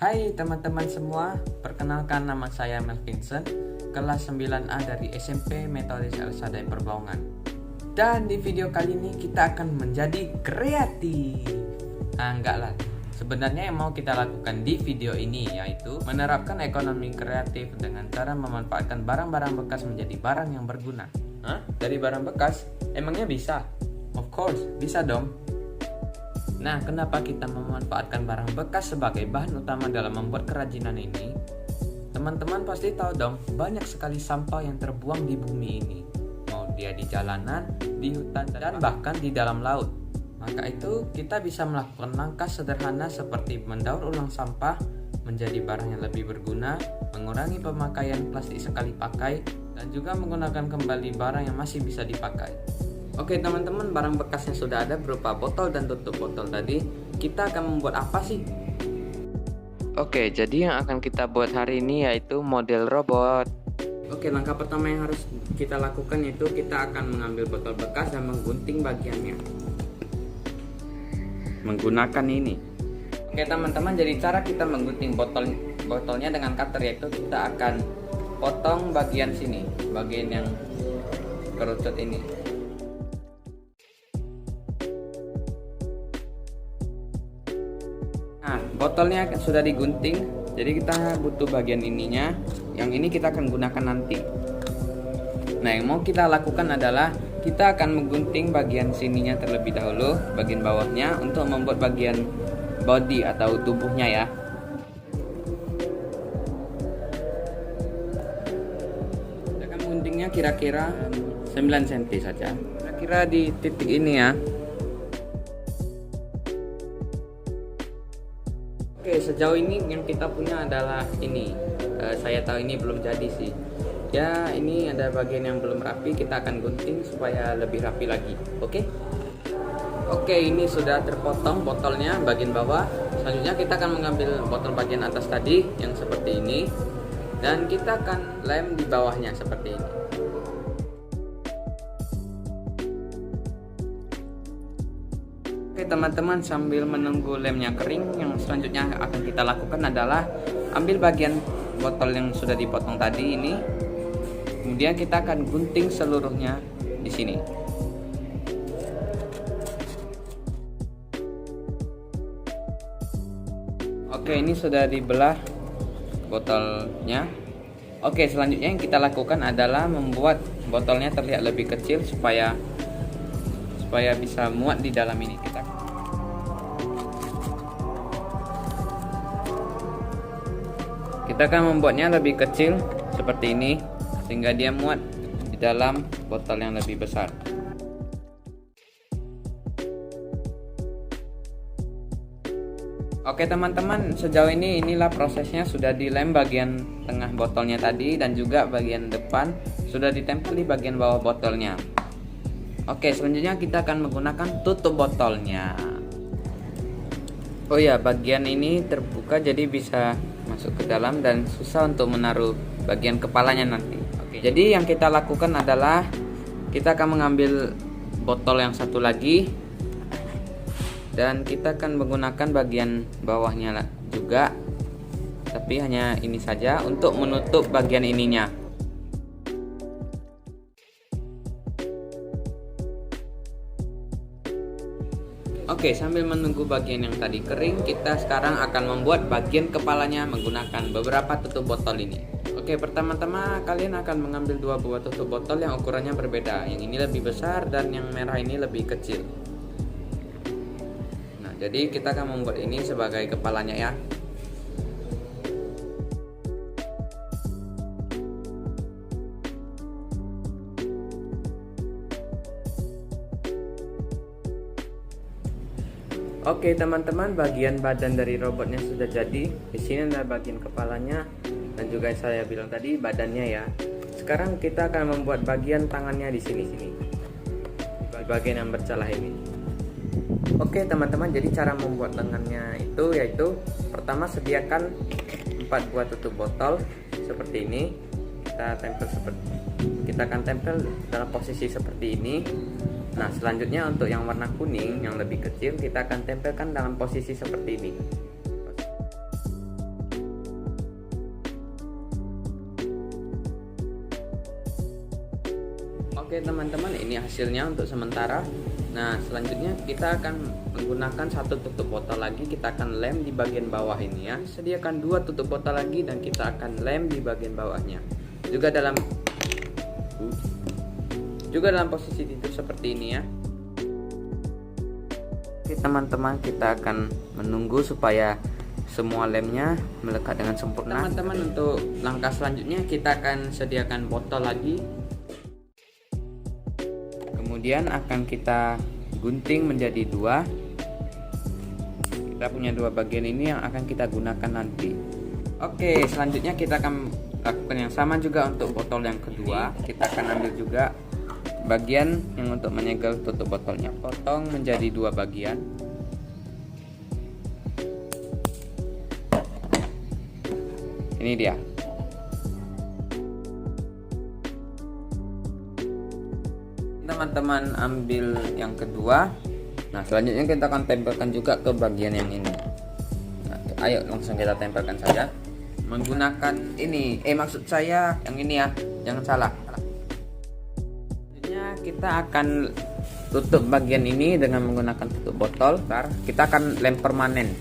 Hai teman-teman semua, perkenalkan nama saya Mel Vincent, kelas 9A dari SMP Metodis Elsadai Perbaungan. Dan di video kali ini kita akan menjadi kreatif. Enggak lah, sebenarnya yang mau kita lakukan di video ini yaitu menerapkan ekonomi kreatif dengan cara memanfaatkan barang-barang bekas menjadi barang yang berguna. Hah? Dari barang bekas? Emangnya bisa? Of course, bisa dong. Nah, kenapa kita memanfaatkan barang bekas sebagai bahan utama dalam membuat kerajinan ini? Teman-teman pasti tahu dong, banyak sekali sampah yang terbuang di bumi ini. Mau dia di jalanan, di hutan, dan bahkan di dalam laut. Maka itu, kita bisa melakukan langkah sederhana seperti mendaur ulang sampah menjadi barang yang lebih berguna, mengurangi pemakaian plastik sekali pakai, dan juga menggunakan kembali barang yang masih bisa dipakai. Oke teman-teman, barang bekas yang sudah ada berupa botol dan tutup botol tadi, kita akan membuat apa sih? Oke, jadi yang akan kita buat hari ini yaitu model robot. Oke, langkah pertama yang harus kita lakukan yaitu kita akan mengambil botol bekas dan menggunting bagiannya menggunakan ini. Oke teman-teman, jadi cara kita menggunting botolnya dengan cutter yaitu kita akan potong bagian sini, bagian yang kerucut ini. Nah, botolnya sudah digunting, jadi kita butuh bagian ininya. Yang ini kita akan gunakan nanti. Nah, yang mau kita lakukan adalah kita akan menggunting bagian sininya terlebih dahulu, bagian bawahnya, untuk membuat bagian body atau tubuhnya ya. Kita akan mengguntingnya kira-kira 9 cm saja. Kira-kira di titik ini ya. Oke, sejauh ini yang kita punya adalah ini. Saya tahu ini belum jadi sih. Ya, ini ada bagian yang belum rapi, kita akan gunting supaya lebih rapi lagi. Oke? Oke, ini sudah terpotong botolnya bagian bawah. Selanjutnya kita akan mengambil botol bagian atas tadi yang seperti ini, dan kita akan lem di bawahnya seperti ini. Oke teman-teman, sambil menunggu lemnya kering, yang selanjutnya akan kita lakukan adalah ambil bagian botol yang sudah dipotong tadi ini, kemudian kita akan gunting seluruhnya di sini. Oke, ini sudah dibelah botolnya. Oke, selanjutnya yang kita lakukan adalah membuat botolnya terlihat lebih kecil supaya bisa muat di dalam ini. Kita akan membuatnya lebih kecil seperti ini sehingga dia muat di dalam botol yang lebih besar. Oke teman-teman, sejauh ini inilah prosesnya. Sudah dilem bagian tengah botolnya tadi dan juga bagian depan sudah ditempel di bagian bawah botolnya. Oke, selanjutnya kita akan menggunakan tutup botolnya. Oh ya, bagian ini terbuka jadi bisa masuk ke dalam dan susah untuk menaruh bagian kepalanya nanti. Oke, jadi yang kita lakukan adalah kita akan mengambil botol yang satu lagi dan kita akan menggunakan bagian bawahnya juga, tapi hanya ini saja untuk menutup bagian ininya. Oke, sambil menunggu bagian yang tadi kering, kita sekarang akan membuat bagian kepalanya menggunakan beberapa tutup botol ini. Oke, pertama-tama kalian akan mengambil dua buah tutup botol yang ukurannya berbeda. Yang ini lebih besar dan yang merah ini lebih kecil. Nah, jadi kita akan membuat ini sebagai kepalanya ya. Oke teman-teman, bagian badan dari robotnya sudah jadi. Di sini ada bagian kepalanya dan juga saya bilang tadi badannya ya. Sekarang kita akan membuat bagian tangannya di sini-sini, bagian yang bercelah ini. Oke teman-teman, jadi cara membuat tangannya itu yaitu pertama sediakan 4 buah tutup botol seperti ini. Kita akan tempel dalam posisi seperti ini. Nah, selanjutnya untuk yang warna kuning yang lebih kecil kita akan tempelkan dalam posisi seperti ini. Oke teman-teman, ini hasilnya untuk sementara. Nah selanjutnya kita akan menggunakan satu tutup botol lagi. Kita akan lem di bagian bawah ini ya. Sediakan 2 tutup botol lagi dan kita akan lem di bagian bawahnya. Juga dalam posisi tidur seperti ini ya. Oke teman-teman, kita akan menunggu supaya semua lemnya melekat dengan sempurna. Teman-teman, untuk langkah selanjutnya kita akan sediakan botol lagi. Kemudian akan kita gunting menjadi 2. Kita punya 2 bagian ini yang akan kita gunakan nanti. Oke, selanjutnya kita akan lakukan yang sama juga untuk botol yang kedua. Kita akan ambil juga bagian yang untuk menyegel tutup botolnya. Potong menjadi 2 bagian. Ini dia. Teman-teman ambil yang kedua. Nah selanjutnya kita akan tempelkan juga ke bagian yang ini. Nah, ayo langsung kita tempelkan saja menggunakan ini. Maksud saya yang ini ya, jangan salah. Selanjutnya kita akan tutup bagian ini dengan menggunakan tutup botol. Kita akan lem permanen.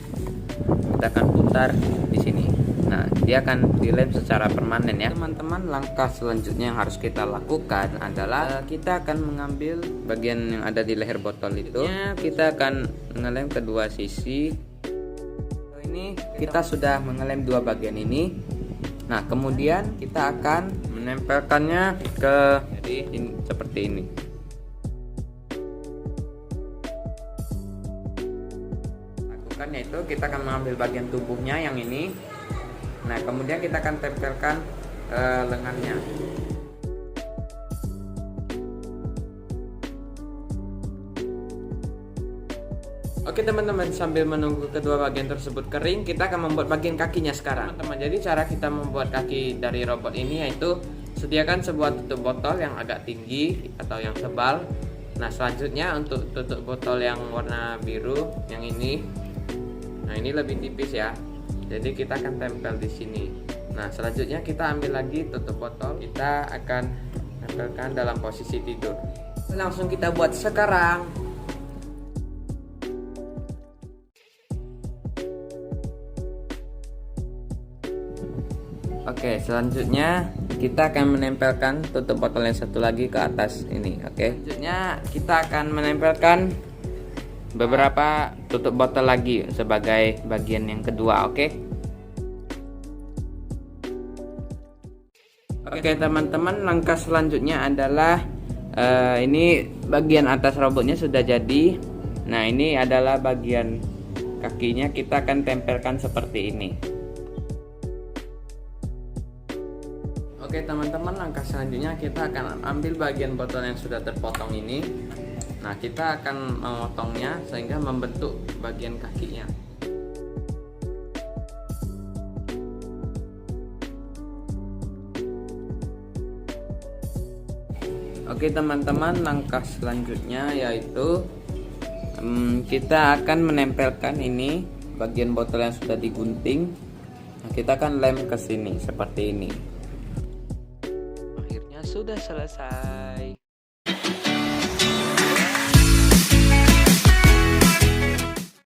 Kita akan putar di sini. Nah, dia akan dilem secara permanen ya. Teman-teman, langkah selanjutnya yang harus kita lakukan adalah kita akan mengambil bagian yang ada di leher botol itu. Kita akan mengelem kedua sisi. Ini kita sudah mengelem 2 bagian ini. Nah, kemudian kita akan menempelkannya ke seperti ini. Lakukannya itu kita akan mengambil bagian tubuhnya yang ini. Nah kemudian kita akan tempelkan lengannya. Oke teman-teman, sambil menunggu kedua bagian tersebut kering, kita akan membuat bagian kakinya sekarang. Teman-teman, jadi cara kita membuat kaki dari robot ini yaitu sediakan sebuah tutup botol yang agak tinggi atau yang tebal. Nah selanjutnya untuk tutup botol yang warna biru yang ini, nah ini lebih tipis ya. Jadi kita akan tempel di sini. Nah selanjutnya kita ambil lagi tutup botol. Kita akan tempelkan dalam posisi tidur. Langsung kita buat sekarang. Oke, selanjutnya kita akan menempelkan tutup botol yang satu lagi ke atas ini. Oke. Selanjutnya kita akan menempelkan beberapa tutup botol lagi sebagai bagian yang kedua. Oke teman-teman, langkah selanjutnya adalah ini bagian atas robotnya sudah jadi. Nah ini adalah bagian kakinya, kita akan tempelkan seperti ini. Oke teman-teman, langkah selanjutnya kita akan ambil bagian botol yang sudah terpotong ini. Nah kita akan memotongnya sehingga membentuk bagian kakinya. Oke teman-teman, langkah selanjutnya yaitu kita akan menempelkan ini bagian botol yang sudah digunting. Nah, kita akan lem ke sini seperti ini. Akhirnya sudah selesai.